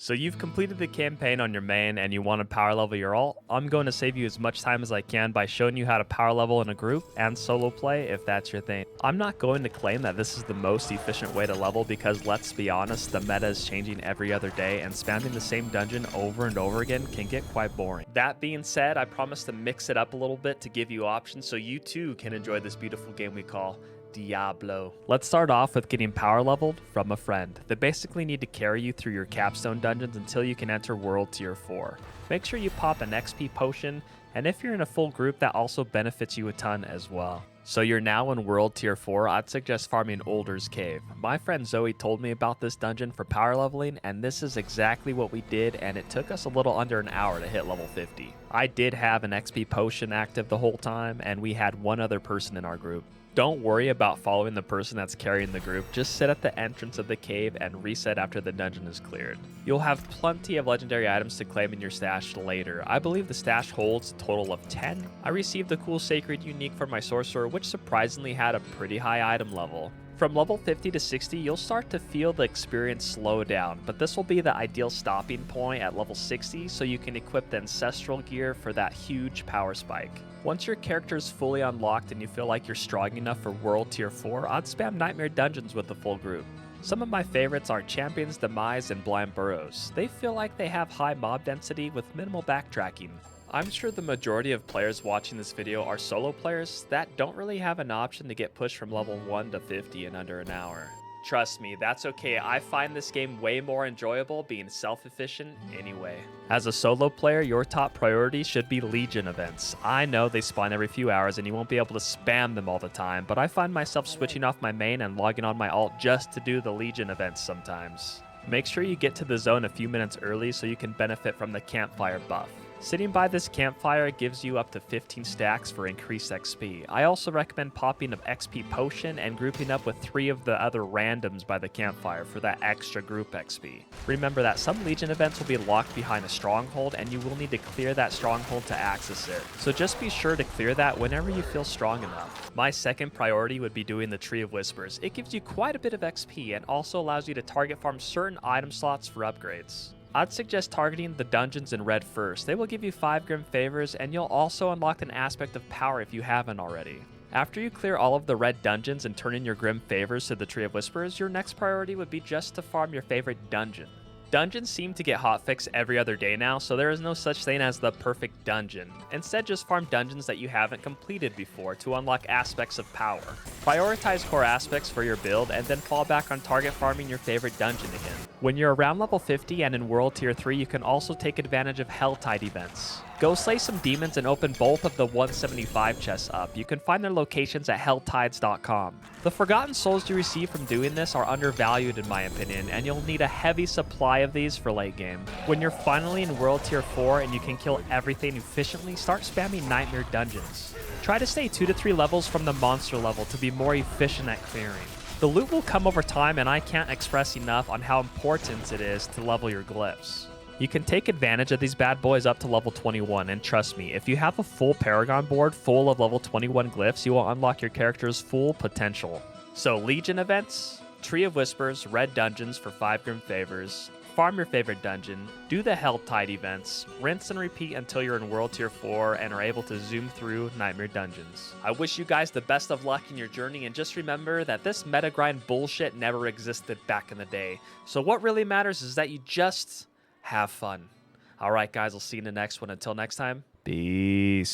So you've completed the campaign on your main and you want to power level your alt. I'm going to save you as much time as I can by showing you how to power level in a group and solo play if that's your thing. I'm not going to claim that this is the most efficient way to level because let's be honest, the meta is changing every other day and spamming the same dungeon over and over again can get quite boring. That being said, I promise to mix it up a little bit to give you options so you too can enjoy this beautiful game we call Diablo. Let's start off with getting power leveled from a friend. They basically need to carry you through your capstone dungeons until you can enter world tier 4. Make sure you pop an XP potion, and if you're in a full group, that also benefits you a ton as well. So you're now in world tier 4, I'd suggest farming Older's Cave. My friend Zoe told me about this dungeon for power leveling, and this is exactly what we did, and it took us a little under an hour to hit level 50. I did have an XP potion active the whole time, and we had one other person in our group. Don't worry about following the person that's carrying the group, just sit at the entrance of the cave and reset after the dungeon is cleared. You'll have plenty of legendary items to claim in your stash later. I believe the stash holds a total of 10. I received the cool Sacred Unique from my sorcerer, which surprisingly had a pretty high item level. From level 50 to 60, you'll start to feel the experience slow down, but this will be the ideal stopping point at level 60 so you can equip the ancestral gear for that huge power spike. Once your character is fully unlocked and you feel like you're strong enough for world tier 4, I'd spam nightmare dungeons with the full group. Some of my favorites are Champion's Demise and Blind Burrows. They feel like they have high mob density with minimal backtracking. I'm sure the majority of players watching this video are solo players that don't really have an option to get pushed from level 1 to 50 in under an hour. Trust me, that's okay. I find this game way more enjoyable being self-efficient anyway. As a solo player, your top priority should be Legion events. I know they spawn every few hours and you won't be able to spam them all the time, but I find myself switching off my main and logging on my alt just to do the Legion events sometimes. Make sure you get to the zone a few minutes early so you can benefit from the campfire buff. Sitting by this campfire gives you up to 15 stacks for increased XP. I also recommend popping an XP potion and grouping up with 3 of the other randoms by the campfire for that extra group XP. Remember that some Legion events will be locked behind a stronghold and you will need to clear that stronghold to access it. So just be sure to clear that whenever you feel strong enough. My second priority would be doing the Tree of Whispers. It gives you quite a bit of XP and also allows you to target farm certain item slots for upgrades. I'd suggest targeting the dungeons in red first. They will give you 5 Grim Favors, and you'll also unlock an aspect of power if you haven't already. After you clear all of the red dungeons and turn in your Grim Favors to the Tree of Whispers, your next priority would be just to farm your favorite dungeon. Dungeons seem to get hotfixed every other day now, so there is no such thing as the perfect dungeon. Instead, just farm dungeons that you haven't completed before to unlock aspects of power. Prioritize core aspects for your build, and then fall back on target farming your favorite dungeon again. When you're around level 50 and in World Tier 3, you can also take advantage of Helltide events. Go slay some demons and open both of the 175 chests up. You can find their locations at helltides.com. The forgotten souls you receive from doing this are undervalued in my opinion, and you'll need a heavy supply of these for late game. When you're finally in World Tier 4 and you can kill everything efficiently, start spamming Nightmare Dungeons. Try to stay 2 to 3 levels from the monster level to be more efficient at clearing. The loot will come over time, and I can't express enough on how important it is to level your glyphs. You can take advantage of these bad boys up to level 21, and trust me, if you have a full Paragon board full of level 21 glyphs, you will unlock your character's full potential. So Legion events, Tree of Whispers, red dungeons for 5 Grim Favors, farm your favorite dungeon, do the Helltide events, rinse and repeat until you're in World Tier 4 and are able to zoom through Nightmare Dungeons. I wish you guys the best of luck in your journey, and just remember that this meta grind bullshit never existed back in the day. So what really matters is that you just have fun. Alright guys, I'll see you in the next one. Until next time, peace.